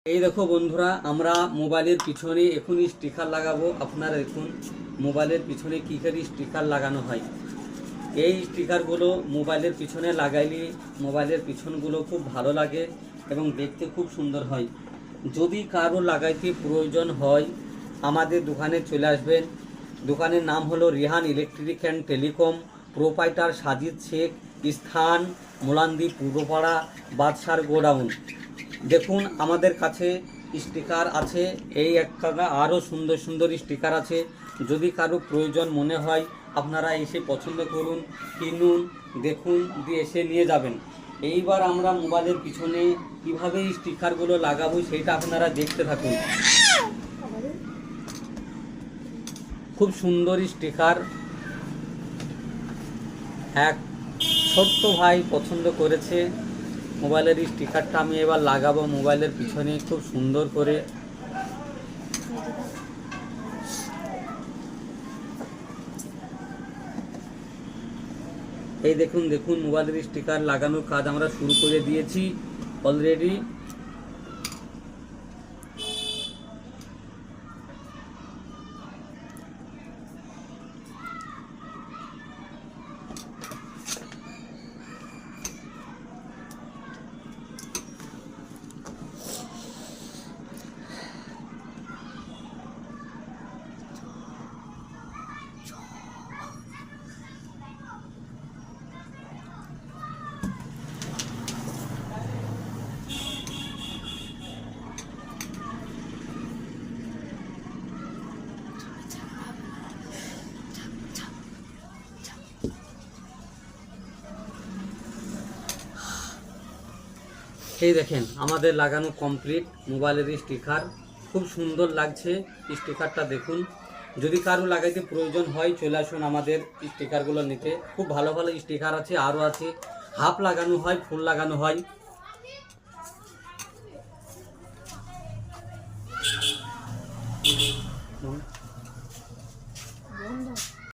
এই দেখো বন্ধুরা, আমরা মোবাইলের পিছনে এখন স্টিকার লাগাবো। আপনারা দেখুন মোবাইলের পিছনে কী করে স্টিকার লাগানো হয়। এই স্টিকারগুলো মোবাইলের পিছনে লাগাইলে মোবাইলের পিছনগুলো খুব ভালো লাগে এবং দেখতে খুব সুন্দর হয়। যদি কারো লাগাইতে প্রয়োজন হয় আমাদের দোকানে চলে আসবেন। দোকানের নাম হলো Rihan electric and telecom, proprietor Sajid Sheikh, স্থান মোলান্দি পূর্বপাড়া, বাদশার গোডাউন। দেখুন আমাদের কাছে স্টিকার আছে, এই একটা আরও সুন্দর সুন্দর স্টিকার আছে। যদি কারো প্রয়োজন মনে হয় আপনারা এসে পছন্দ করুন, কিনুন, দেখুন, দিয়ে এসে নিয়ে যাবেন। এইবার আমরা মোবাইলের পিছনে কীভাবে স্টিকারগুলো লাগাবো সেইটা আপনারা দেখতে থাকুন। খুব সুন্দর স্টিকার, এক ছোট্ট ভাই পছন্দ করেছে মোবাইলের স্টিকারটা। আমি এবার লাগাবো মোবাইলের পিছনে খুব সুন্দর করে। এই দেখুন দেখুন মোবাইলের স্টিকার লাগানোর কাজ আমরা শুরু করে দিয়েছি অলরেডি। এই দেখেন আমাদের লাগানো কমপ্লিট মোবাইলের স্টিকার, খুব সুন্দর লাগছে স্টিকারটা। দেখুন যদি কারো লাগাইতে প্রয়োজন হয় চলে আসুন আমাদের স্টিকারগুলো নিতে। খুব ভালো ভালো স্টিকার আছে, আরও আছে, হাফ লাগানো হয়, ফুল লাগানো হয়।